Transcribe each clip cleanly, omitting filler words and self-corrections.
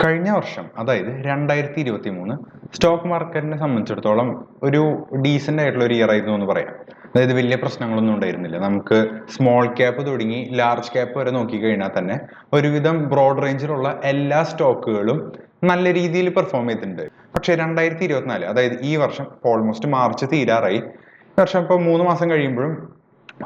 കഴിഞ്ഞ വർഷം അതായത് 2023 സ്റ്റോക്ക് മാർക്കറ്റിനെ സംബന്ധിച്ചിടത്തോളം ഒരു ഡീസന്റ് ആയിട്ടുള്ള ഒരു ഇയർ ആയിരുന്നു എന്ന് പറയാം. അതായത് വലിയ പ്രശ്നങ്ങളൊന്നും ഉണ്ടായിരുന്നില്ല. നമുക്ക് സ്മോൾ ക്യാപ്പ് തുടങ്ങി ലാർജ് ക്യാപ്പ് വരെ നോക്കിക്കഴിഞ്ഞാൽ തന്നെ ഒരുവിധം ബ്രോഡ് റേഞ്ചിലുള്ള എല്ലാ സ്റ്റോക്കുകളും നല്ല രീതിയിൽ പെർഫോം ചെയ്തിട്ടുണ്ട്. പക്ഷേ 2024 അതായത് ഈ വർഷം ഓൾമോസ്റ്റ് മാർച്ച് തീരാറായി. ഈ വർഷം ഇപ്പോൾ 3 മാസം കഴിയുമ്പോഴും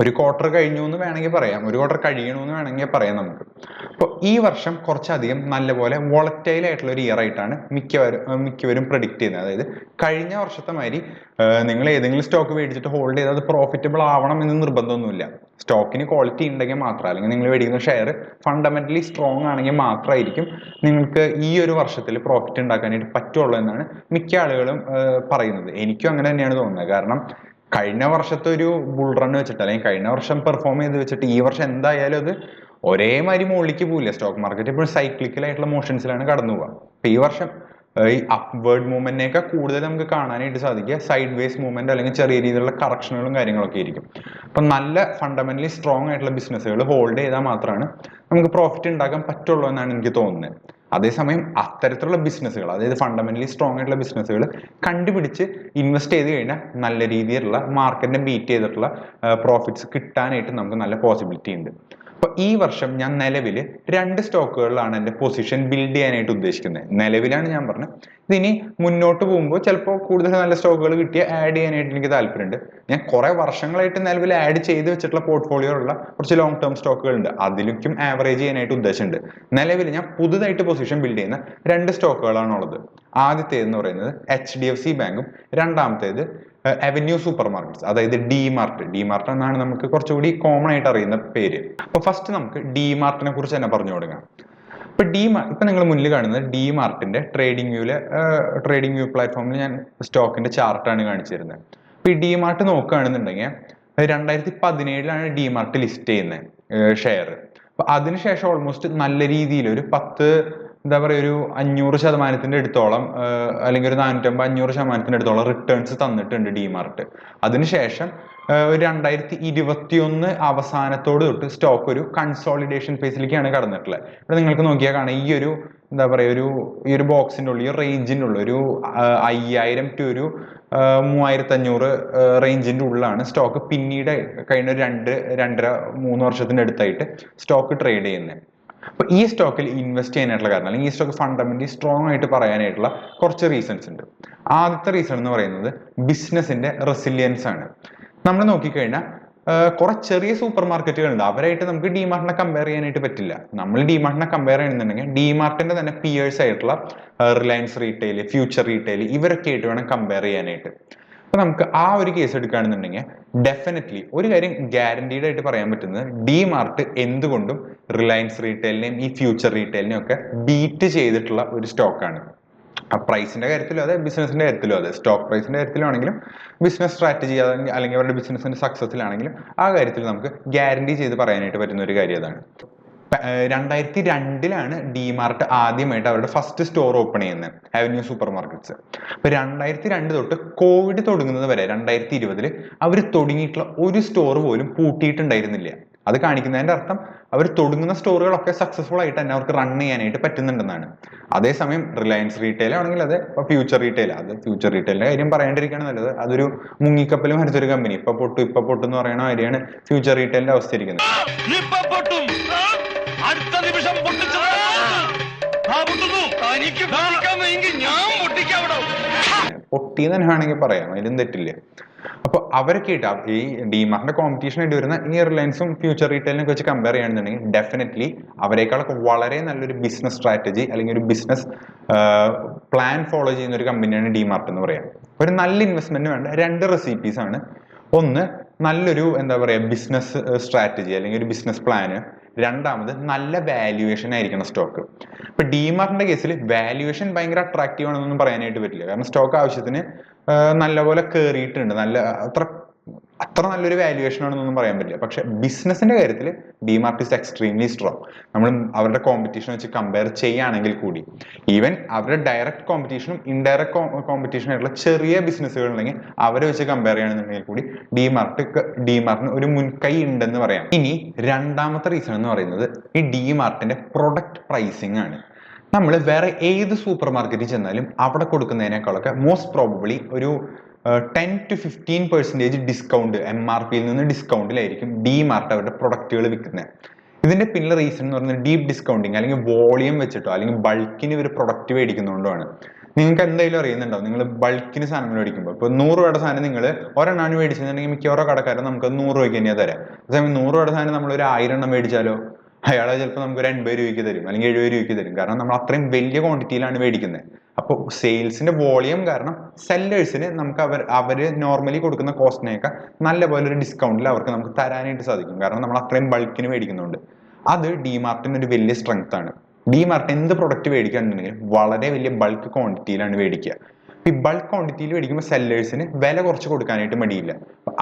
ഒരു ക്വാർട്ടർ കഴിഞ്ഞു എന്ന് വേണമെങ്കിൽ പറയാം, ഒരു ക്വാർട്ടർ കഴിയണമെന്ന് വേണമെങ്കിൽ പറയാം നമുക്ക്. അപ്പോൾ ഈ വർഷം കുറച്ചധികം നല്ലപോലെ വോളറ്റൈൽ ആയിട്ടുള്ള ഒരു ഇയർ ആയിട്ടാണ് മിക്കവരും പ്രഡിക്റ്റ് ചെയ്യുന്നത്. അതായത് കഴിഞ്ഞ വർഷത്തെ മാതിരി നിങ്ങൾ ഏതെങ്കിലും സ്റ്റോക്ക് മേടിച്ചിട്ട് ഹോൾഡ് ചെയ്ത് അത് പ്രോഫിറ്റബിൾ ആവണം എന്ന് നിർബന്ധമൊന്നുമില്ല. സ്റ്റോക്കിന് ക്വാളിറ്റി ഉണ്ടെങ്കിൽ മാത്രം, അല്ലെങ്കിൽ നിങ്ങൾ മേടിക്കുന്ന ഷെയർ ഫണ്ടമെന്റലി സ്ട്രോങ് ആണെങ്കിൽ മാത്രമായിരിക്കും നിങ്ങൾക്ക് ഈ ഒരു വർഷത്തിൽ പ്രോഫിറ്റ് ഉണ്ടാക്കാനായിട്ട് പറ്റുള്ളൂ എന്നാണ് മിക്ക ആളുകളും പറയുന്നത്. എനിക്കും അങ്ങനെ തന്നെയാണ് തോന്നുന്നത്. കാരണം കഴിഞ്ഞ വർഷത്തെ ഒരു ബുൾ റൺ വെച്ചിട്ട്, അല്ലെങ്കിൽ കഴിഞ്ഞ വർഷം പെർഫോം ചെയ്ത് വെച്ചിട്ട് ഈ വർഷം എന്തായാലും അത് ഒരേമാതിരി മുകളിലേക്ക് പോവില്ല. സ്റ്റോക്ക് മാർക്കറ്റ് ഇപ്പോൾ സൈക്ലിക്കൽ ആയിട്ടുള്ള മോഷൻസിലാണ് കടന്നു പോവുക. അപ്പൊ ഈ വർഷം ഈ അപ്വേർഡ് മൂവ്മെന്റിനേക്കാൾ കൂടുതൽ നമുക്ക് കാണാനായിട്ട് സാധിക്കുക സൈഡ് വേസ് മൂവ്മെന്റ് അല്ലെങ്കിൽ ചെറിയ രീതിയിലുള്ള കറക്ഷനുകളും കാര്യങ്ങളൊക്കെ ആയിരിക്കും. അപ്പൊ നല്ല ഫണ്ടമെന്റലി സ്ട്രോങ് ആയിട്ടുള്ള ബിസിനസ്സുകൾ ഹോൾഡ് ചെയ്താൽ മാത്രമാണ് നമുക്ക് പ്രോഫിറ്റ് ഉണ്ടാക്കാൻ പറ്റുള്ളൂ എന്നാണ് എനിക്ക് തോന്നുന്നത്. അതേസമയം അത്തരത്തിലുള്ള ബിസിനസ്സുകൾ, അതായത് ഫണ്ടമെന്റലി സ്ട്രോങ് ആയിട്ടുള്ള ബിസിനസ്സുകൾ കണ്ടുപിടിച്ച് ഇൻവെസ്റ്റ് ചെയ്ത് കഴിഞ്ഞാൽ നല്ല രീതിയിലുള്ള മാർക്കറ്റിനെ ബീറ്റ് ചെയ്തിട്ടുള്ള പ്രോഫിറ്റ്സ് കിട്ടാനായിട്ട് നമുക്ക് നല്ല പോസിബിലിറ്റി ഉണ്ട്. അപ്പൊ ഈ വർഷം ഞാൻ നിലവിൽ 2 സ്റ്റോക്കുകളിലാണ് എൻ്റെ പൊസിഷൻ ബിൽഡ് ചെയ്യാനായിട്ട് ഉദ്ദേശിക്കുന്നത്. നിലവിലാണ് ഞാൻ പറഞ്ഞത്. ഇതിനി മുന്നോട്ട് പോകുമ്പോൾ ചിലപ്പോൾ കൂടുതൽ നല്ല സ്റ്റോക്കുകൾ കിട്ടിയ ആഡ് ചെയ്യാനായിട്ട് എനിക്ക് താല്പര്യമുണ്ട്. ഞാൻ കുറെ വർഷങ്ങളായിട്ട് നിലവിൽ ആഡ് ചെയ്ത് വെച്ചിട്ടുള്ള പോർട്ട്ഫോളിയോ ഉള്ള കുറച്ച് ലോങ് ടേം സ്റ്റോക്കുകൾ ഉണ്ട്. അതിലേക്കും ആവറേജ് ചെയ്യാനായിട്ട് ഉദ്ദേശമുണ്ട്. നിലവിൽ ഞാൻ പുതുതായിട്ട് പൊസിഷൻ ബിൽഡ് ചെയ്യുന്ന 2 സ്റ്റോക്കുകളാണ് ഉള്ളത്. ആദ്യത്തേതെന്ന് പറയുന്നത് HDFC ബാങ്കും, രണ്ടാമത്തേത് അവന്യൂ സൂപ്പർ മാർക്കറ്റ്സ്, അതായത് ഡി മാർട്ട് എന്നാണ് നമുക്ക് കുറച്ചുകൂടി കോമൺ ആയിട്ട് അറിയുന്ന പേര്. അപ്പൊ ഫസ്റ്റ് നമുക്ക് ഡി-മാർട്ടിനെ കുറിച്ച് തന്നെ പറഞ്ഞു തുടങ്ങാം. ഇപ്പൊ നിങ്ങൾ മുന്നിൽ കാണുന്നത് ഡി-മാർട്ടിന്റെ ട്രേഡിംഗ് വ്യൂ പ്ലാറ്റ്ഫോമിൽ ഞാൻ സ്റ്റോക്കിന്റെ ചാർട്ടാണ് കാണിച്ചു തരുന്നത്. അപ്പൊ ഈ ഡി-മാർട്ട് നോക്കുകയാണെന്നുണ്ടെങ്കിൽ 2017 ഡി-മാർട്ട് ലിസ്റ്റ് ചെയ്യുന്നത് ഷെയർ. അപ്പൊ അതിനുശേഷം ഓൾമോസ്റ്റ് നല്ല രീതിയിൽ ഒരു 500% അടുത്തോളം, അല്ലെങ്കിൽ ഒരു 450-500% അടുത്തോളം റിട്ടേൺസ് തന്നിട്ടുണ്ട് ഡി-മാർട്ട്. അതിനുശേഷം 2021 അവസാനത്തോട് തൊട്ട് സ്റ്റോക്ക് ഒരു കൺസോളിഡേഷൻ ഫേസിലേക്കാണ് കടന്നിട്ടുള്ളത്. ഇവിടെ നിങ്ങൾക്ക് നോക്കിയാൽ കാണാം, ഈ ഒരു ബോക്സിന്റെ ഉള്ളിൽ, ഈ റേഞ്ചിന്റെ ഉള്ളിൽ ഒരു 5000 to ഒരു 3500 റേഞ്ചിന്റെ ഉള്ളിലാണ് സ്റ്റോക്ക് പിന്നീട് കഴിഞ്ഞ 2-2.5-3 വർഷത്തിന്റെ അടുത്തായിട്ട് സ്റ്റോക്ക് ട്രേഡ് ചെയ്യുന്നത്. അപ്പൊ ഈ സ്റ്റോക്കിൽ ഇൻവെസ്റ്റ് ചെയ്യാനായിട്ടുള്ള കാരണം, അല്ലെങ്കിൽ ഈ സ്റ്റോക്ക് ഫണ്ടമെന്റലി സ്ട്രോങ് ആയിട്ട് പറയാനായിട്ടുള്ള കുറച്ച് റീസൺസ് ഉണ്ട്. ആദ്യത്തെ റീസൺ എന്ന് പറയുന്നത് ബിസിനസിന്റെ റെസിലിയൻസ് ആണ്. നമ്മൾ നോക്കിക്കഴിഞ്ഞാൽ കുറെ ചെറിയ സൂപ്പർ മാർക്കറ്റുകൾ ഉണ്ട്, അവരായിട്ട് നമുക്ക് ഡി-മാർട്ടിനെ കമ്പയർ ചെയ്യാനായിട്ട് പറ്റില്ല. നമ്മൾ ഡി-മാർട്ടിനെ കമ്പയർ ചെയ്യുന്നുണ്ടെങ്കിൽ ഡി-മാർട്ടിന്റെ തന്നെ പിയേഴ്സ് ആയിട്ടുള്ള റിലയൻസ് റീറ്റെയിൽ, ഫ്യൂച്ചർ റീറ്റെയിൽ, ഇവരൊക്കെ ആയിട്ട് വേണം കമ്പയർ ചെയ്യാനായിട്ട്. അപ്പൊ നമുക്ക് ആ ഒരു കേസ് എടുക്കുകയാണെന്നുണ്ടെങ്കിൽ ഡെഫിനറ്റ്ലി ഒരു കാര്യം ഗ്യാരണ്ടീഡ് ആയിട്ട് പറയാൻ പറ്റുന്നത്, ഡി-മാർട്ട് എന്തുകൊണ്ടും റിലയൻസ് റീറ്റെയിലിനെയും ഈ ഫ്യൂച്ചർ റീറ്റെയിലിനെയും ഒക്കെ ബീറ്റ് ചെയ്തിട്ടുള്ള ഒരു സ്റ്റോക്കാണ്. ആ പ്രൈസിന്റെ കാര്യത്തിലും അതെ, ബിസിനസിന്റെ കാര്യത്തിലും അതെ. സ്റ്റോക്ക് പ്രൈസിന്റെ കാര്യത്തിലാണെങ്കിലും ബിസിനസ് സ്ട്രാറ്റജി അല്ലെങ്കിൽ അവരുടെ ബിസിനസിന്റെ സക്സസിലാണെങ്കിലും ആ കാര്യത്തിൽ നമുക്ക് ഗ്യാരണ്ടി ചെയ്ത് പറയാനായിട്ട് പറ്റുന്ന ഒരു കാര്യം അതാണ്. 2002 ഡി-മാർട്ട് ആദ്യമായിട്ട് അവരുടെ ഫസ്റ്റ് സ്റ്റോർ ഓപ്പൺ ചെയ്യുന്നത്, അവന്യൂ സൂപ്പർ മാർക്കറ്റ്സ്. അപ്പൊ 2002 തൊട്ട് കോവിഡ് തുടങ്ങുന്നത് വരെ 2020 അവർ തുടങ്ങിയിട്ടുള്ള ഒരു സ്റ്റോർ പോലും പൂട്ടിയിട്ടുണ്ടായിരുന്നില്ല. അത് കാണിക്കുന്നതിന്റെ അർത്ഥം അവർ തുടങ്ങുന്ന സ്റ്റോറുകളൊക്കെ സക്സസ്ഫുൾ ആയിട്ട് തന്നെ അവർക്ക് റൺ ചെയ്യാനായിട്ട് പറ്റുന്നുണ്ടെന്നാണ്. അതേസമയം റിലയൻസ് റീറ്റെയിൽ ആണെങ്കിൽ അത് ഫ്യൂച്ചർ റീറ്റെയിലിന്റെ കാര്യം പറയാണ്ടിരിക്കുകയാണ് നല്ലത്. അതൊരു മുങ്ങിക്കപ്പലും ഹരിച്ചൊരു കമ്പനി. ഇപ്പൊ പൊട്ടു എന്ന് പറയുന്ന കാര്യമാണ് ഫ്യൂച്ചർ റീറ്റെയിലിന്റെ അവസ്ഥ ഇരിക്കുന്നത്. പൊട്ടി തന്നെ വേണമെങ്കിൽ പറയാം, അതിലും തെറ്റില്ല. അപ്പൊ അവരൊക്കെ ഈ ഡി-മാർട്ടിന്റെ കോമ്പറ്റീഷൻ ആയിട്ട് വരുന്ന ഈ റിലയൻസും ഫ്യൂച്ചർ റീറ്റെയിലിനൊക്കെ വെച്ച് കമ്പയർ ചെയ്യുകയാണെന്നുണ്ടെങ്കിൽ ഡെഫിനറ്റ്ലി അവരെക്കാളൊക്കെ വളരെ നല്ലൊരു ബിസിനസ് സ്ട്രാറ്റജി അല്ലെങ്കിൽ ഒരു ബിസിനസ് പ്ലാൻ ഫോളോ ചെയ്യുന്ന ഒരു കമ്പനിയാണ് ഡി-മാർട്ട് എന്ന് പറയാം. ഒരു നല്ല ഇൻവെസ്റ്റ്മെന്റ് വേണ്ട 2 റെസിപ്പീസ് ആണ്. ഒന്ന്, നല്ലൊരു ബിസിനസ് സ്ട്രാറ്റജി അല്ലെങ്കിൽ ഒരു ബിസിനസ് പ്ലാന്. രണ്ടാമത്, നല്ല വാല്യുവേഷൻ ആയിരിക്കണം സ്റ്റോക്ക്. ഇപ്പൊ ഡി-മാർട്ടിന്റെ കേസിൽ വാല്യുവേഷൻ ഭയങ്കര അട്രാക്റ്റീവ് ആണെന്നൊന്നും പറയാനായിട്ട് പറ്റില്ല. കാരണം സ്റ്റോക്ക് ആവശ്യത്തിന് നല്ലപോലെ കയറിയിട്ടുണ്ട്. അത്ര നല്ലൊരു വാല്യുവേഷൻ ആണെന്നൊന്നും പറയാൻ പറ്റില്ല. പക്ഷെ ബിസിനസിന്റെ കാര്യത്തിൽ ഡി-മാർട്ട് ഇസ് എക്സ്ട്രീംലി സ്ട്രോങ്. നമ്മൾ അവരുടെ കോമ്പറ്റീഷൻ വെച്ച് കമ്പയർ ചെയ്യുകയാണെങ്കിൽ കൂടി, ഈവൻ അവരുടെ ഡയറക്റ്റ് കോമ്പറ്റീഷനും ഇൻഡയറക്റ്റ് കോമ്പറ്റീഷനും ആയിട്ടുള്ള ചെറിയ ബിസിനസ്സുകൾ ഉണ്ടെങ്കിൽ അവരെ വെച്ച് കമ്പയർ ചെയ്യുകയാണെന്നുണ്ടെങ്കിൽ കൂടി ഡി-മാർട്ടിന് ഒരു മുൻകൈ ഉണ്ടെന്ന് പറയാം. ഇനി രണ്ടാമത്തെ റീസൺ എന്ന് പറയുന്നത് ഈ ഡി-മാർട്ടിന്റെ പ്രൊഡക്റ്റ് പ്രൈസിങ് ആണ്. നമ്മൾ വേറെ ഏത് സൂപ്പർ മാർക്കറ്റിൽ ചെന്നാലും അവിടെ കൊടുക്കുന്നതിനേക്കാളൊക്കെ മോസ്റ്റ് പ്രോബബ്ലി ഒരു 10-15% ഡിസ്കൗണ്ട് MRPയിൽ നിന്ന് ഡിസ്കൗണ്ടിലായിരിക്കും DMart അവരുടെ പ്രൊഡക്റ്റുകൾ വിൽക്കുന്നത്. ഇതിന്റെ പിന്നിലെ റീസൺ എന്ന് പറയുന്നത് ഡീപ്പ് ഡിസ്കൗണ്ടിങ് അല്ലെങ്കിൽ വോളിയം വെച്ചിട്ടോ അല്ലെങ്കിൽ ബൾക്കിന് ഇവർ പ്രൊഡക്റ്റ് മേടിക്കുന്നതുകൊണ്ടാണ്. നിങ്ങൾക്ക് എന്തായാലും അറിയുന്നുണ്ടാവും, നിങ്ങൾ ബൾക്കിന് സാധനങ്ങൾ മേടിക്കുമ്പോൾ ഇപ്പോൾ 100 രൂപയുടെ സാധനം നിങ്ങൾ ഒരെണ്ണം മേടിച്ചിട്ടുണ്ടെങ്കിൽ മിക്കവാറും കടക്കാരൻ നമുക്ക് 100 രൂപയ്ക്ക് തന്നെയാണ് തരാം. അതേസമയം 100 രൂപയുടെ സാധനം നമ്മൾ ഒരു 1000 എണ്ണം മേടിച്ചാലോ അയാളെ ചിലപ്പോൾ നമുക്ക് ഒരു 80 രൂപയ്ക്ക് തരും അല്ലെങ്കിൽ 70 രൂപയ്ക്ക് തരും. കാരണം നമ്മൾ അത്രയും വലിയ ക്വാണ്ടിറ്റിയിലാണ് മേടിക്കുന്നത്. അപ്പോൾ സെയിൽസിന്റെ വോളിയം കാരണം സെല്ലേഴ്സിന് നമുക്ക് അവര് നോർമലി കൊടുക്കുന്ന കോസ്റ്റിനേക്കാൾ നല്ലപോലെ ഒരു ഡിസ്കൗണ്ടിൽ അവർക്ക് നമുക്ക് തരാനായിട്ട് സാധിക്കും. കാരണം നമ്മൾ അത്രയും ബൾക്കിന് മേടിക്കുന്നുണ്ട്. അത് DMartന് ഒരു വലിയ സ്ട്രെങ്ത് ആണ്. DMart എന്ത് പ്രൊഡക്റ്റ് മേടിക്കുകയാണെന്നുണ്ടെങ്കിൽ വളരെ വലിയ ബൾക്ക് ക്വാണ്ടിറ്റിയിലാണ് മേടിക്കുക. ഈ ബൾക്ക് ക്വാണ്ടിറ്റിയിൽ മേടിക്കുമ്പോൾ സെല്ലേഴ്സിന് വില കുറച്ച് കൊടുക്കാനായിട്ട് മടിയില്ല.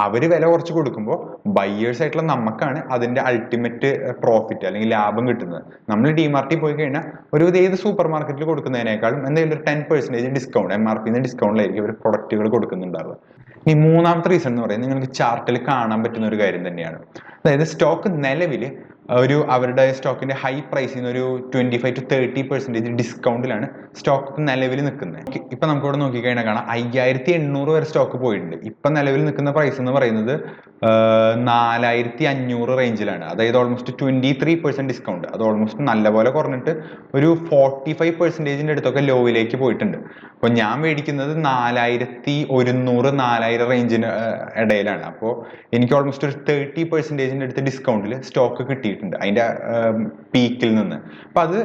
അവര് വില കുറച്ച് കൊടുക്കുമ്പോൾ ബയേഴ്സ് ആയിട്ടുള്ള നമുക്കാണ് അതിന്റെ അൾട്ടിമേറ്റ് പ്രോഫിറ്റ് അല്ലെങ്കിൽ ലാഭം കിട്ടുന്നത്. നമ്മൾ DMartൽ പോയി കഴിഞ്ഞാൽ ഒരു ഏത് സൂപ്പർ മാർക്കറ്റിൽ കൊടുക്കുന്നതിനേക്കാളും എന്തെങ്കിലും ഒരു 10% ഡിസ്കൗണ്ട് MRPന്ന് ഡിസ്കൗണ്ടിലായിരിക്കും അവർ പ്രൊഡക്റ്റുകൾ കൊടുക്കുന്നുണ്ടാവുക. ഈ മൂന്നാമത്തെ റീസൺ എന്ന് പറയുന്നത് നിങ്ങൾക്ക് ചാർട്ടിൽ കാണാൻ പറ്റുന്ന ഒരു കാര്യം തന്നെയാണ്. അതായത് സ്റ്റോക്ക് നിലവിൽ അവരുടെ സ്റ്റോക്കിന്റെ ഹൈ പ്രൈസിൽ നിന്ന് ഒരു 25-30% ഡിസ്കൗണ്ടിലാണ് സ്റ്റോക്ക് നിലവിൽ നിൽക്കുന്നത്. ഇപ്പൊ നമുക്ക് ഇവിടെ നോക്കിക്കഴിഞ്ഞാൽ കാണാം 5800 വരെ സ്റ്റോക്ക് പോയിട്ടുണ്ട്. ഇപ്പൊ നിലവിൽ നിൽക്കുന്ന പ്രൈസ് എന്ന് പറയുന്നത് 4500 റേഞ്ചിലാണ്. അതായത് ഓൾമോസ്റ്റ് 23% ഡിസ്കൗണ്ട്. അത് ഓൾമോസ്റ്റ് നല്ലപോലെ കുറഞ്ഞിട്ട് ഒരു 45% അടുത്തൊക്കെ ലോയിലേക്ക് പോയിട്ടുണ്ട്. അപ്പൊ ഞാൻ മേടിക്കുന്നത് 4100-4000 റേഞ്ചിന് ഇടയിലാണ്. അപ്പോൾ എനിക്ക് ഓൾമോസ്റ്റ് ഒരു 30% അടുത്ത് ഡിസ്കൗണ്ടിൽ സ്റ്റോക്ക് കിട്ടിയിട്ടുണ്ട് അതിന്റെ പീക്കിൽ നിന്ന്. അപ്പൊ അത്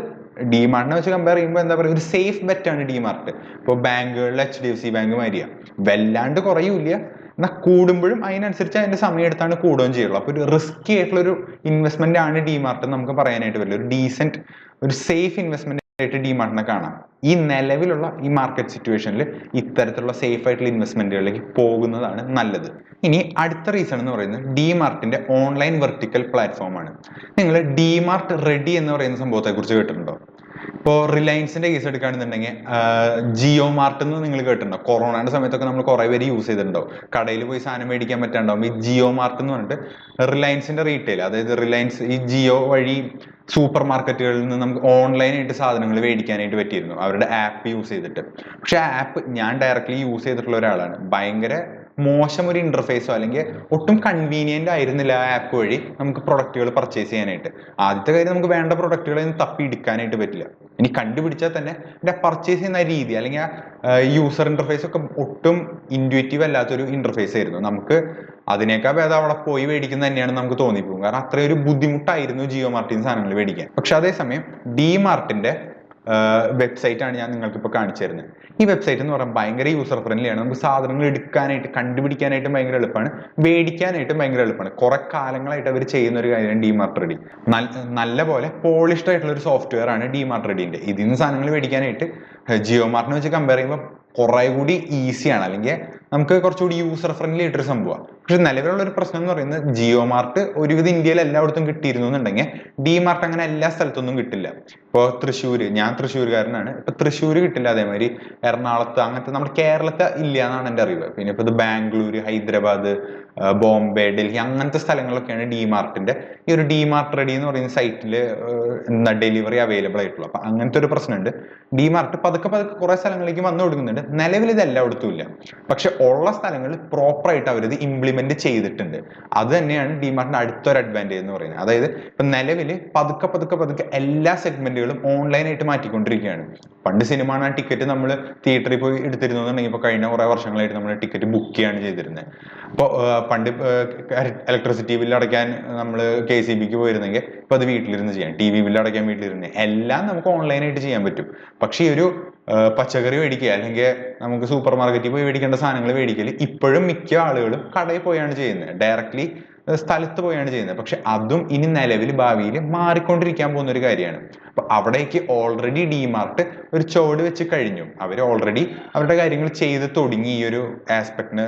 DMartനെ വെച്ച് കമ്പയർ ചെയ്യുമ്പോൾ എന്താ പറയുക, ഒരു സേഫ് ബെറ്റ് ആണ് DMart. ഇപ്പോൾ ബാങ്കുകളിൽ HDFC ബാങ്ക് മാതിരിയാ, വല്ലാണ്ട് കുറയൂല എന്നാൽ കൂടുമ്പോഴും അതിനനുസരിച്ച് അതിന്റെ സമയം എടുത്താണ് കൂടുകയും ചെയ്യുള്ളൂ. അപ്പൊ ഒരു റിസ്കി ആയിട്ടുള്ള ഒരു ഇൻവെസ്റ്റ്മെന്റ് ആണ് DMart എന്ന് നമുക്ക് പറയാനായിട്ട് പറ്റില്ല. ഒരു ഡീസെന്റ് ഒരു സേഫ് ഇൻവെസ്റ്റ്മെന്റ് ആയിട്ട് DMartനെ കാണാം. ഈ നിലവിലുള്ള ഈ മാർക്കറ്റ് സിറ്റുവേഷനിൽ ഇത്തരത്തിലുള്ള സേഫ് ആയിട്ടുള്ള ഇൻവെസ്റ്റ്മെന്റുകളിലേക്ക് പോകുന്നതാണ് നല്ലത്. ഇനി അടുത്ത റീസൺ എന്ന് പറയുന്നത് DMartന്റെ ഓൺലൈൻ വെർട്ടിക്കൽ പ്ലാറ്റ്ഫോം ആണ്. നിങ്ങൾ DMart റെഡി എന്ന് പറയുന്ന സംഭവത്തെ കുറിച്ച് കേട്ടിട്ടുണ്ടോ? ഇപ്പോൾ റിലയൻസിന്റെ കേസ് എടുക്കുകയാണെന്നുണ്ടെങ്കിൽ ജിയോ മാർട്ട് എന്ന് നിങ്ങൾ കേട്ടിട്ടുണ്ടോ? കൊറോണയുടെ സമയത്തൊക്കെ നമ്മൾ കുറെ പേര് യൂസ് ചെയ്തിട്ടുണ്ടാവും. കടയിൽ പോയി സാധനം മേടിക്കാൻ പറ്റാണ്ടാവും. ഈ ജിയോ മാർട്ട് എന്ന് പറഞ്ഞിട്ട് റിലയൻസിന്റെ റീറ്റെയിൽ, അതായത് റിലയൻസ് ഈ ജിയോ വഴി സൂപ്പർ മാർക്കറ്റുകളിൽ നിന്ന് നമുക്ക് ഓൺലൈനായിട്ട് സാധനങ്ങൾ മേടിക്കാനായിട്ട് പറ്റിയിരുന്നു അവരുടെ ആപ്പ് യൂസ് ചെയ്തിട്ട്. പക്ഷെ ആ ആപ്പ് ഞാൻ ഡയറക്റ്റ്ലി യൂസ് ചെയ്തിട്ടുള്ള ഒരാളാണ്. ഭയങ്കര മോശം ഒരു ഇന്റർഫേസോ അല്ലെങ്കിൽ ഒട്ടും കൺവീനിയന്റ് ആയിരുന്നില്ല ആ ആപ്പ് വഴി നമുക്ക് പ്രൊഡക്റ്റുകൾ പർച്ചേസ് ചെയ്യാനായിട്ട്. ആദ്യത്തെ കാര്യം, നമുക്ക് വേണ്ട പ്രൊഡക്റ്റുകളെ തപ്പി എടുക്കാനായിട്ട് പറ്റില്ല. ഇനി കണ്ടുപിടിച്ചാൽ തന്നെ ഇതിന്റെ പർച്ചേസ് ചെയ്യുന്ന രീതി അല്ലെങ്കിൽ ആ യൂസർ ഇന്റർഫേസ് ഒക്കെ ഒട്ടും ഇൻറ്റ്യൂറ്റീവ് അല്ലാത്തൊരു ഇന്റർഫേസ് ആയിരുന്നു. നമുക്ക് അതിനേക്കാൾ ഭേദം അവിടെ പോയി മേടിക്കുന്നത് തന്നെയാണ് നമുക്ക് തോന്നിപ്പോകും. കാരണം അത്രയൊരു ബുദ്ധിമുട്ടായിരുന്നു ജിയോ മാർട്ടിന് സാധനങ്ങൾ മേടിക്കാൻ. പക്ഷെ അതേസമയം DMartന്റെ വെബ്സൈറ്റ് ആണ് ഞാൻ നിങ്ങൾക്ക് ഇപ്പോൾ കാണിച്ചു തരുന്നത്. ഈ വെബ്സൈറ്റ് എന്ന് പറയുമ്പോൾ ഭയങ്കര യൂസർ ഫ്രണ്ട്ലി ആണ്. നമുക്ക് സാധനങ്ങൾ എടുക്കാനായിട്ട് കണ്ടുപിടിക്കാനായിട്ടും ഭയങ്കര എളുപ്പമാണ്, മേടിക്കാനായിട്ടും ഭയങ്കര എളുപ്പമാണ്. കുറെ കാലങ്ങളായിട്ട് അവർ ചെയ്യുന്ന ഒരു കാര്യമാണ് DMart റെഡി. നല്ല പോലെ പോളിഷ്ഡ് ആയിട്ടുള്ള ഒരു സോഫ്റ്റ്വെയർ ആണ് DMart റെഡിന്റെ. ഇതിൽ നിന്ന് സാധനങ്ങൾ മേടിക്കാനായിട്ട് ജിയോ മാർട്ടിനെ വെച്ച് കമ്പയർ ചെയ്യുമ്പോൾ കുറെ കൂടി ഈസിയാണ്, അല്ലെങ്കിൽ നമുക്ക് കുറച്ചുകൂടി യൂസർ ഫ്രണ്ട്ലി ആയിട്ടൊരു സംഭവമാണ്. പക്ഷെ നിലവിലുള്ള ഒരു പ്രശ്നം എന്ന് പറയുന്നത് ജിയോ മാർട്ട് ഒരുവിധം ഇന്ത്യയിൽ എല്ലായിടത്തും കിട്ടിയിരുന്നു എന്നുണ്ടെങ്കിൽ DMart അങ്ങനെ എല്ലാ സ്ഥലത്തൊന്നും കിട്ടില്ല. ഇപ്പോൾ ഞാൻ തൃശ്ശൂർകാരനാണ്, ഇപ്പൊ തൃശ്ശൂർ കിട്ടില്ല. അതേമാതിരി എറണാകുളത്ത് അങ്ങനത്തെ നമ്മുടെ കേരളത്തെ ഇല്ല എന്നാണ് എൻ്റെ അറിവ്. പിന്നെ ഇപ്പൊ ഇത് ബാംഗ്ലൂർ, ഹൈദരാബാദ്, ബോംബെ, ഡൽഹി അങ്ങനത്തെ സ്ഥലങ്ങളിലൊക്കെയാണ് DMartന്റെ ഈ ഒരു DMart റെഡി എന്ന് പറയുന്ന സൈറ്റിൽ ഡെലിവറി അവൈലബിൾ ആയിട്ടുള്ളൂ. അപ്പൊ അങ്ങനത്തെ ഒരു പ്രശ്നമുണ്ട്. DMart പതുക്കെ കുറെ സ്ഥലങ്ങളിലേക്ക് വന്നു കൊടുക്കുന്നുണ്ട്. നിലവിൽ ഇത് എല്ലായിടത്തും ഇല്ല, പക്ഷെ ഉള്ള സ്ഥലങ്ങളിൽ പ്രോപ്പർ ആയിട്ട് അവരിത് ഇംപ്ലിമെന്റ് ചെയ്തിട്ടുണ്ട്. അത് തന്നെയാണ് DMartന്റെ അടുത്തൊരു അഡ്വാൻറ്റേജ് എന്ന് പറയുന്നത്. അതായത് ഇപ്പൊ നിലവിൽ പതുക്കെ എല്ലാ സെഗ്മെന്റുകളും ഓൺലൈനായിട്ട് മാറ്റിക്കൊണ്ടിരിക്കുകയാണ്. പണ്ട് സിനിമ ടിക്കറ്റ് നമ്മൾ തിയേറ്ററിൽ പോയി എടുത്തിരുന്നുണ്ടെങ്കിൽ ഇപ്പൊ കഴിഞ്ഞ കുറെ വർഷങ്ങളായിട്ട് നമ്മൾ ടിക്കറ്റ് ബുക്ക് ചെയ്യാണ് ചെയ്തിരുന്നത്. അപ്പോൾ പണ്ട് ഇലക്ട്രിസിറ്റി ബില്ല് അടയ്ക്കാൻ നമ്മൾ KCBക്ക് പോയിരുന്നെങ്കിൽ ഇപ്പൊ അത് വീട്ടിലിരുന്ന് ചെയ്യാം. TV ബില്ല് അടയ്ക്കാൻ വീട്ടിലിരുന്ന് എല്ലാം നമുക്ക് ഓൺലൈനായിട്ട് ചെയ്യാൻ പറ്റും. പക്ഷെ ഈ ഒരു പച്ചക്കറി മേടിക്കുക അല്ലെങ്കിൽ നമുക്ക് സൂപ്പർ മാർക്കറ്റിൽ പോയി മേടിക്കേണ്ട സാധനങ്ങൾ മേടിക്കൽ ഇപ്പോഴും മിക്ക ആളുകളും കടയിൽ പോയാണ് ചെയ്യുന്നത്, ഡയറക്ട്ലി സ്ഥലത്ത് പോയാണ് ചെയ്യുന്നത്. പക്ഷെ അതും ഇനി നിലവിൽ ഭാവിയിൽ മാറിക്കൊണ്ടിരിക്കാൻ പോകുന്ന ഒരു കാര്യമാണ്. അപ്പൊ അവിടേക്ക് ഓൾറെഡി DMart ഒരു ചുവട് വെച്ച് കഴിഞ്ഞു. അവർ ഓൾറെഡി അവരുടെ കാര്യങ്ങൾ ചെയ്ത് തുടങ്ങി ഈ ഒരു ആസ്പെക്ടിന്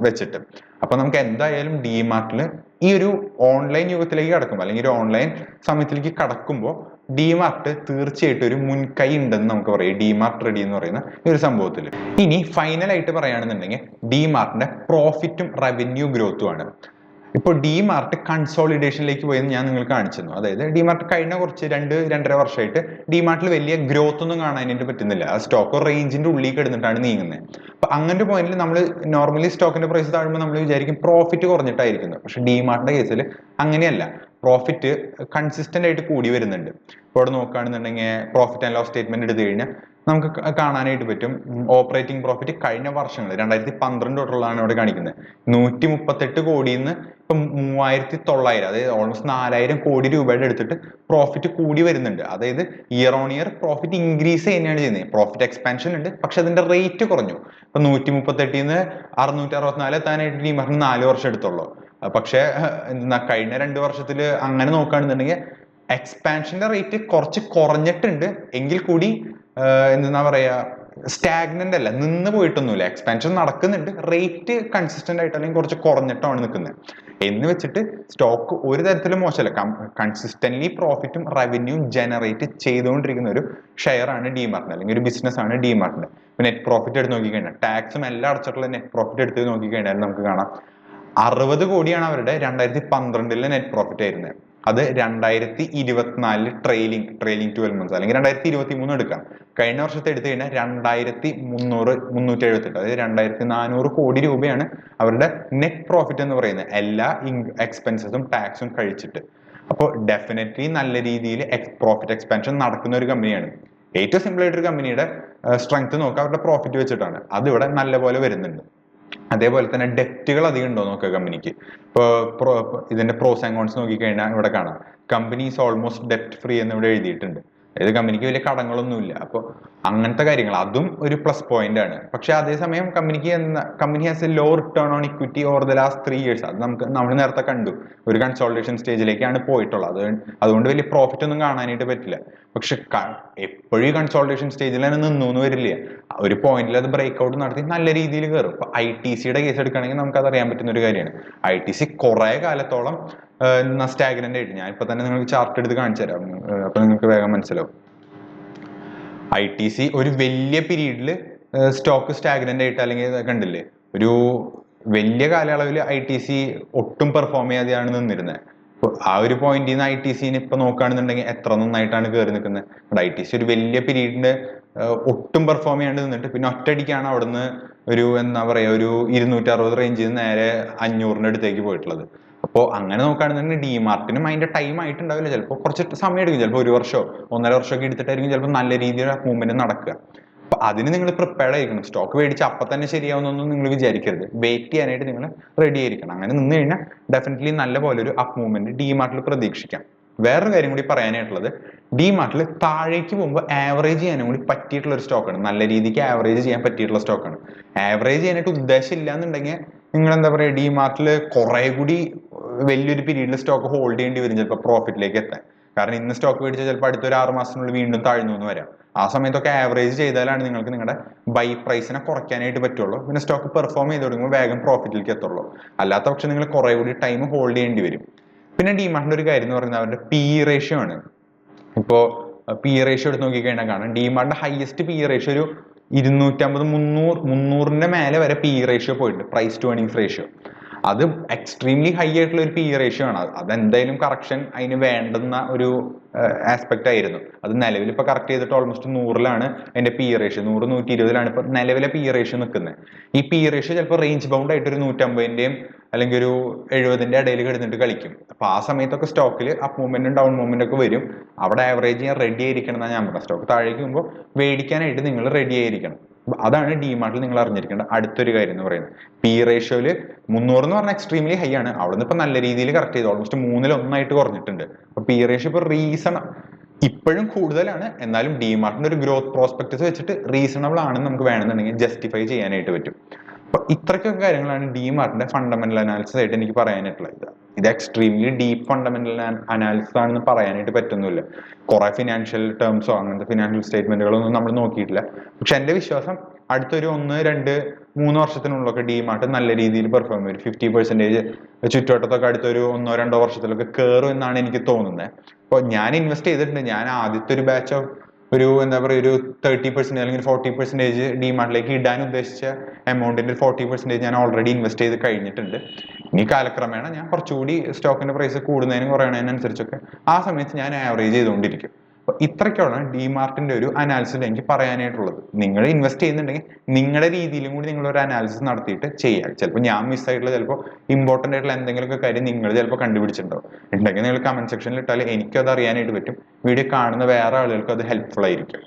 വെച്ചിട്ട്. അപ്പൊ നമുക്ക് എന്തായാലും DMartൽ ഈ ഒരു ഓൺലൈൻ യുഗത്തിലേക്ക് കടക്കുമ്പോൾ അല്ലെങ്കിൽ ഒരു ഓൺലൈൻ സമയത്തിലേക്ക് കടക്കുമ്പോൾ DMart തീർച്ചയായിട്ടും ഒരു മുൻകൈ ഉണ്ടെന്ന് നമുക്ക് പറയാം, DMart റെഡി എന്ന് പറയുന്ന ഈ ഒരു സംഭവത്തിൽ. ഇനി ഫൈനലായിട്ട് പറയുകയാണെന്നുണ്ടെങ്കിൽ DMartന്റെ പ്രോഫിറ്റും റവന്യൂ ഗ്രോത്തും ആണ്. ഇപ്പോൾ ഡിമാർട്ട് കൺസോളിഡേഷനിലേക്ക് പോയെന്ന് ഞാൻ നിങ്ങൾക്ക് കാണിച്ചു തന്നു. അതായത് ഡിമാർട്ട് കഴിഞ്ഞ കുറച്ച് 2-2.5 വർഷമായിട്ട് ഡിമാർട്ടിൽ വലിയ ഗ്രോത്ത് ഒന്നും കാണാനായിട്ട് പറ്റുന്നില്ല. ആ സ്റ്റോക്ക് റേഞ്ചിന്റെ ഉള്ളിൽ കിടന്നിട്ടാണ് നീങ്ങുന്നത്. അപ്പൊ അങ്ങനത്തെ പോയിന്റിൽ നമ്മൾ നോർമലി സ്റ്റോക്കിന്റെ പ്രൈസ് താഴുമ്പോൾ നമ്മൾ വിചാരിക്കും പ്രോഫിറ്റ് കുറഞ്ഞിട്ടായിരിക്കുന്നു. പക്ഷെ ഡിമാർട്ടിന്റെ കേസിൽ അങ്ങനെയല്ല, പ്രോഫിറ്റ് കൺസിസ്റ്റന്റ് ആയിട്ട് കൂടി വരുന്നുണ്ട്. ഇപ്പോൾ ഇവിടെ നോക്കുകയാണെന്നുണ്ടെങ്കിൽ പ്രോഫിറ്റ് ആൻഡ് ലോസ് സ്റ്റേറ്റ്മെന്റ് എടുത്തു കഴിഞ്ഞാൽ നമുക്ക് കാണാനായിട്ട് പറ്റും. ഓപ്പറേറ്റിംഗ് പ്രോഫിറ്റ് കഴിഞ്ഞ വർഷങ്ങൾ 2012 തൊട്ടുള്ളതാണ് ഇവിടെ കാണിക്കുന്നത്. 138 കോടിയിൽ നിന്ന് ഇപ്പൊ 3900, അതായത് ഓൾമോസ്റ്റ് 4000 കോടി രൂപയുടെ എടുത്തിട്ട് പ്രോഫിറ്റ് കൂടി വരുന്നുണ്ട്. അതായത് year on year profit increase തന്നെയാണ് ചെയ്യുന്നത്. പ്രോഫിറ്റ് എക്സ്പാൻഷൻ ഉണ്ട്, പക്ഷെ അതിന്റെ റേറ്റ് കുറഞ്ഞു. ഇപ്പൊ 138 നിന്ന് 664 എത്താനായിട്ട് ഡിമാർട്ടിന് 4 വർഷം എടുത്തുള്ളൂ. പക്ഷെ കഴിഞ്ഞ 2 വർഷത്തിൽ അങ്ങനെ നോക്കുകയാണെന്നുണ്ടെങ്കിൽ എക്സ്പാൻഷന്റെ റേറ്റ് കുറച്ച് കുറഞ്ഞിട്ടുണ്ട്. എങ്കിൽ കൂടി എന്താ പറയാ, സ്റ്റാഗ്നന്റ് അല്ല, നിന്ന് പോയിട്ടൊന്നുമില്ല. എക്സ്പാൻഷൻ നടക്കുന്നുണ്ട്, റേറ്റ് കൺസിസ്റ്റന്റ് ആയിട്ട് അല്ലെങ്കിൽ കുറച്ച് കുറഞ്ഞിട്ടാണ് നിൽക്കുന്നത്. എന്ന് വെച്ചിട്ട് സ്റ്റോക്ക് ഒരു തരത്തിലും മോശമല്ല. കൺസിസ്റ്റന്റ്ലി പ്രോഫിറ്റും റവന്യൂവും ജനറേറ്റ് ചെയ്തുകൊണ്ടിരിക്കുന്ന ഒരു ഷെയർ ആണ് ഡിമാർട്ടിന്, അല്ലെങ്കിൽ ഒരു ബിസിനസ് ആണ് ഡിമാർട്ടിന്. നെറ്റ് പ്രോഫിറ്റ് എടുത്ത് നോക്കിക്കഴിഞ്ഞാൽ, ടാക്സും എല്ലാം അടച്ചിട്ടുള്ള നെറ്റ് പ്രോഫിറ്റ് എടുത്ത് നോക്കിക്കഴിഞ്ഞാൽ നമുക്ക് കാണാം 60 കോടിയാണ് അവരുടെ 2012 നെറ്റ് പ്രോഫിറ്റ് ആയിരുന്നത്. അത് 2024 ട്രെയിലിംഗ് 12 മന്ത്സ് അല്ലെങ്കിൽ 2023 എടുക്കാം. കഴിഞ്ഞ വർഷത്തെ എടുത്തു കഴിഞ്ഞാൽ 2378, അതായത് 2400 കോടി രൂപയാണ് അവരുടെ നെറ്റ് പ്രോഫിറ്റ് എന്ന് പറയുന്നത്, എല്ലാ എക്സ്പെൻസസും ടാക്സും കഴിച്ചിട്ട്. അപ്പോൾ ഡെഫിനറ്റ്ലി നല്ല രീതിയിൽ പ്രോഫിറ്റ് എക്സ്പാൻഷൻ നടക്കുന്ന ഒരു കമ്പനിയാണ്. ഏറ്റവും സിമ്പിൾ ആയിട്ടൊരു കമ്പനിയുടെ സ്ട്രെങ്ത് നോക്കുക അവരുടെ പ്രോഫിറ്റ് വെച്ചിട്ടാണ്. അതിവിടെ നല്ലപോലെ വരുന്നുണ്ട്. അതേപോലെ തന്നെ ഡെപ്റ്റുകൾ അധികം ഉണ്ടോ നോക്കുക കമ്പനിക്ക്. ഇപ്പോൾ ഇതിന്റെ പ്രോസ് ആൻഡ് കോൺസ് നോക്കിക്കഴിഞ്ഞാൽ ഇവിടെ കാണാം കമ്പനി ഈസ് ഓൾമോസ്റ്റ് ഡെപ്റ്റ് ഫ്രീ എന്ന് ഇവിടെ എഴുതിയിട്ടുണ്ട്. അതായത് കമ്പനിക്ക് വലിയ കടങ്ങളൊന്നുമില്ല. അപ്പോൾ അങ്ങനത്തെ കാര്യങ്ങൾ അതും ഒരു പ്ലസ് പോയിന്റ് ആണ്. പക്ഷെ അതേസമയം company has a low return on equity over the last 3 years. അത് നമ്മൾ നേരത്തെ കണ്ടു, ഒരു കൺസോളിഡേഷൻ സ്റ്റേജിലേക്കാണ് പോയിട്ടുള്ളത്. അതുകൊണ്ട് വലിയ പ്രോഫിറ്റ് ഒന്നും കാണാനായിട്ട് പറ്റില്ല. പക്ഷെ എപ്പോഴും ഈ കൺസോളിഡേഷൻ സ്റ്റേജിൽ തന്നെ നിന്നു വരില്ല. ഒരു പോയിന്റിൽ അത് ബ്രേക്ക് ഔട്ട് നടത്തി നല്ല രീതിയിൽ കയറും. ഇപ്പൊ ITCയുടെ കേസ് എടുക്കുകയാണെങ്കിൽ നമുക്ക് അത് അറിയാൻ പറ്റുന്ന ഒരു കാര്യമാണ്. ITC കുറെ കാലത്തോളം സ്റ്റാഗ്നന്റ് ആയിട്ട്, ഞാൻ ഇപ്പൊ തന്നെ നിങ്ങൾക്ക് ചാർട്ട് എടുത്ത് കാണിച്ചു തരാം, അപ്പൊ നിങ്ങൾക്ക് വേഗം മനസ്സിലാവും. ITC ഒരു വലിയ പീരീഡിൽ സ്റ്റോക്ക് സ്റ്റാഗ്നന്റ് ആയിട്ട്, അല്ലെങ്കിൽ കണ്ടില്ലേ, ഒരു വലിയ കാലയളവിൽ ITC ഒട്ടും പെർഫോം ചെയ്യാതെയാണ് നിന്നിരുന്നത്. ആ ഒരു പോയിന്റിൽ നിന്ന് ITCനെ ഇപ്പൊ നോക്കുകയാണെന്നുണ്ടെങ്കിൽ എത്ര നന്നായിട്ടാണ് കയറി നിൽക്കുന്നത്. ITC ഒരു വലിയ പീരീഡിന് ഒട്ടും പെർഫോം ചെയ്യാണ്ട് നിന്നിട്ട് പിന്നെ ഒറ്റയടിക്കാണ് അവിടുന്ന് ഒരു എന്താ പറയാ ഒരു 260 റേഞ്ചിൽ നിന്ന് നേരെ 500-ന്റെ അടുത്തേക്ക് പോയിട്ടുള്ളത്. അപ്പോൾ അങ്ങനെ നോക്കുകയാണെന്നുണ്ടെങ്കിൽ ഡിമാർട്ടിനും അതിന്റെ ടൈം ആയിട്ടുണ്ടാവില്ല, ചിലപ്പോൾ കുറച്ച് സമയം എടുക്കും, ചിലപ്പോൾ 1 വർഷമോ 1.5 വർഷമൊക്കെ എടുത്തിട്ടായിരിക്കും ചിലപ്പോൾ നല്ല രീതിയിൽ മൂവ്മെന്റ് നടക്കുക. അപ്പൊ അതിന് നിങ്ങൾ പ്രിപ്പയർഡ് ആയിരിക്കണം. സ്റ്റോക്ക് മേടിച്ച് അപ്പൊ തന്നെ ശരിയാവുന്നൊന്നും നിങ്ങൾ വിചാരിക്കരുത്. വെയിറ്റ് ചെയ്യാനായിട്ട് നിങ്ങൾ റെഡി ആയിരിക്കണം. അങ്ങനെ നിന്ന് കഴിഞ്ഞാൽ ഡെഫിനറ്റ്ലി നല്ല പോലെ ഒരു അപ്പ് മൂവ്മെന്റ് ഡിമാർട്ടിൽ പ്രതീക്ഷിക്കാം. വേറൊരു കാര്യം കൂടി പറയാനായിട്ടുള്ളത്, ഡിമാർട്ടിൽ താഴേക്ക് പോകുമ്പോൾ ആവറേജ് ചെയ്യാനും കൂടി പറ്റിയിട്ടുള്ള ഒരു സ്റ്റോക്കാണ്. നല്ല രീതിക്ക് ആവറേജ് ചെയ്യാൻ പറ്റിയിട്ടുള്ള സ്റ്റോക്കാണ്. ആവറേജ് ചെയ്യാനായിട്ട് ഉദ്ദേശം ഇല്ല എന്നുണ്ടെങ്കിൽ നിങ്ങൾ എന്താ പറയുക, ഡിമാർട്ടിൽ കുറെ കൂടി വലിയൊരു പീരീഡിൽ സ്റ്റോക്ക് ഹോൾഡ് ചെയ്യേണ്ടി വരും ചിലപ്പോൾ പ്രോഫിറ്റിലേക്ക് എത്താൻ. കാരണം ഇന്ന് സ്റ്റോക്ക് മേടിച്ചാൽ ചിലപ്പോൾ അടുത്തൊരു 6 മാസത്തിനുള്ളിൽ വീണ്ടും താഴ്ന്നു എന്ന് വരാം. ആ സമയത്തൊക്കെ ആവറേജ് ചെയ്താലാണ് നിങ്ങൾക്ക് നിങ്ങളുടെ ബൈ പ്രൈസിനെ കുറയ്ക്കാനായിട്ട് പറ്റുള്ളൂ. പിന്നെ സ്റ്റോക്ക് പെർഫോം ചെയ്ത് തുടങ്ങുമ്പോൾ വേഗം പ്രോഫിറ്റിലേക്ക് എത്തുള്ളൂ. അല്ലാത്ത പക്ഷെ നിങ്ങൾ കുറെ കൂടി ടൈം ഹോൾഡ് ചെയ്യേണ്ടി വരും. പിന്നെ ഡിമാർട്ടിന്റെ ഒരു കാര്യം എന്ന് പറയുന്നത് അവരുടെ PE റേഷ്യോ ആണ്. ഇപ്പോൾ PE റേഷ്യോ എടുത്ത് നോക്കിക്കഴിഞ്ഞാൽ കാണാം ഡിമാർട്ടിന്റെ ഹയസ്റ്റ് PE റേഷ്യോ ഒരു 250-300 മേലെ വരെ PE റേഷ്യോ പോയിട്ടുണ്ട്, പ്രൈസ് ടു ഏർണിംഗ്സ് റേഷ്യോ. അത് എക്സ്ട്രീംലി ഹൈ ആയിട്ടുള്ള ഒരു PE റേഷ്യോ ആണ്. അതെന്തായാലും കറക്ഷൻ അതിന് വേണ്ടുന്ന ഒരു ആസ്പെക്ട് ആയിരുന്നു. അത് നിലവിൽ ഇപ്പൊ കറക്റ്റ് ചെയ്തിട്ട് ഓൾമോസ്റ്റ് 100-ലാണ് അതിന്റെ PE റേഷ്യോ, 100-120-ലാണ് ഇപ്പൊ നിലവിലെ PE റേഷ്യോ നിൽക്കുന്നത്. ഈ PE റേഷ്യോ ചിലപ്പോൾ റേഞ്ച് ബൗണ്ട് ആയിട്ട് ഒരു 150-ന്റെയും അല്ലെങ്കിൽ ഒരു 70-ന്റെ ഇടയിൽ കിടന്നിട്ട് കളിക്കും. അപ്പൊ ആ സമയത്തൊക്കെ സ്റ്റോക്കിൽ അപ്പ് മൂവ്മെന്റും ഡൗൺ മൂവ്മെന്റ് ഒക്കെ വരും. അവിടെ ആവറേജ് ചെയ്യാൻ റെഡി ആയിരിക്കണം എന്നാണ് ഞാൻ പറഞ്ഞത്. സ്റ്റോക്ക് താഴേക്ക് പോകുമ്പോൾ മേടിക്കാനായിട്ട് നിങ്ങൾ റെഡി ആയിരിക്കണം. അതാണ് ഡിമാർട്ടിൽ നിങ്ങൾ അറിഞ്ഞിരിക്കേണ്ട അടുത്തൊരു കാര്യം എന്ന് പറയുന്നത്. PE റേഷ്യോയില് 300 എന്ന് പറഞ്ഞാൽ എക്സ്ട്രീംലി ഹൈ ആണ്. അവിടെ നിന്ന് ഇപ്പൊ നല്ല രീതിയിൽ കറക്റ്റ് ചെയ്തു, ഓൾമോസ്റ്റ് 3-1 കുറഞ്ഞിട്ടുണ്ട്. അപ്പൊ PE റേഷ്യോ ഇപ്പൊ ഇപ്പോഴും കൂടുതലാണ്. എന്നാലും ഡിമാർട്ടിന്റെ ഒരു ഗ്രോത്ത് പ്രോസ്പെക്ടസ് വെച്ചിട്ട് റീസണബിൾ ആണെന്ന് നമുക്ക് വേണമെന്നുണ്ടെങ്കിൽ ജസ്റ്റിഫൈ ചെയ്യാനായിട്ട് പറ്റും. അപ്പൊ ഇത്രയ്ക്കൊക്കെ കാര്യങ്ങളാണ് ഡിമാർട്ടിന്റെ ഫണ്ടമെന്റൽ അനാലിസിസ് ആയിട്ട് എനിക്ക് പറയാനായിട്ടുള്ളത്. ഇത് എക്സ്ട്രീംലി ഡീപ്പ് ഫണ്ടമെന്റൽ അനാലിസിസ് ആണെന്ന് പറയാനായിട്ട് പറ്റുന്നില്ല. കുറെ ഫിനാൻഷ്യൽ ടേംസോ അങ്ങനത്തെ ഫിനാൻഷ്യൽ സ്റ്റേറ്റ്മെന്റുകളൊന്നും നമ്മൾ നോക്കിയിട്ടില്ല. പക്ഷെ എന്റെ വിശ്വാസം അടുത്തൊരു 1-2-3 വർഷത്തിനുള്ളിലൊക്കെ ഡിമാർട്ട് നല്ല രീതിയിൽ പെർഫോം ചെയ്യും. 50% ചുറ്റുവട്ടത്തൊക്കെ അടുത്തൊരു 1-2 വർഷത്തിലൊക്കെ കയറും എന്നാണ് എനിക്ക് തോന്നുന്നത്. അപ്പോൾ ഞാൻ ഇൻവെസ്റ്റ് ചെയ്തിട്ടുണ്ട്. ഞാൻ ആദ്യത്തെ ഒരു ബാച്ച് ഓഫ് ഒരു എന്താ പറയുക ഒരു 30% അല്ലെങ്കിൽ 40% ഡിമാർട്ടിലേക്ക് ഇടാൻ ഉദ്ദേശിച്ച എമൗണ്ടിന്റെ 40% ഞാൻ ഓൾറെഡി ഇൻവെസ്റ്റ് ചെയ്ത് കഴിഞ്ഞിട്ടുണ്ട്. ഇനി കാലക്രമേണ ഞാൻ കുറച്ചുകൂടി സ്റ്റോക്കിന്റെ പ്രൈസ് കൂടുന്നതിനും കുറയണതിനനുസരിച്ചൊക്കെ ആ സമയത്ത് ഞാൻ ആവറേജ് ചെയ്തുകൊണ്ടിരിക്കും. അപ്പൊ ഇത്രയ്ക്കാണ് ഡിമാർട്ടിന്റെ ഒരു അനാലിസിസ് എനിക്ക് പറയാനായിട്ടുള്ളത്. നിങ്ങൾ ഇൻവെസ്റ്റ് ചെയ്യുന്നുണ്ടെങ്കിൽ നിങ്ങളുടെ രീതിയിലും കൂടി നിങ്ങൾ ഒരു അനാലിസിസ് നടത്തിയിട്ട് ചെയ്യുക. ചിലപ്പോൾ ഞാൻ മിസ്സായിട്ടുള്ള ചിലപ്പോൾ ഇമ്പോർട്ടന്റ് ആയിട്ടുള്ള എന്തെങ്കിലുമൊക്കെ കാര്യം നിങ്ങൾ ചിലപ്പോൾ കണ്ടുപിടിച്ചിട്ടുണ്ടാവും. ഉണ്ടെങ്കിൽ നിങ്ങൾ കമന്റ് സെക്ഷനിൽ ഇട്ടാൽ എനിക്കത് അറിയാനായിട്ട് പറ്റും. വീഡിയോ കാണുന്ന വേറെ ആളുകൾക്ക് അത് ഹെൽപ്ഫുൾ ആയിരിക്കും.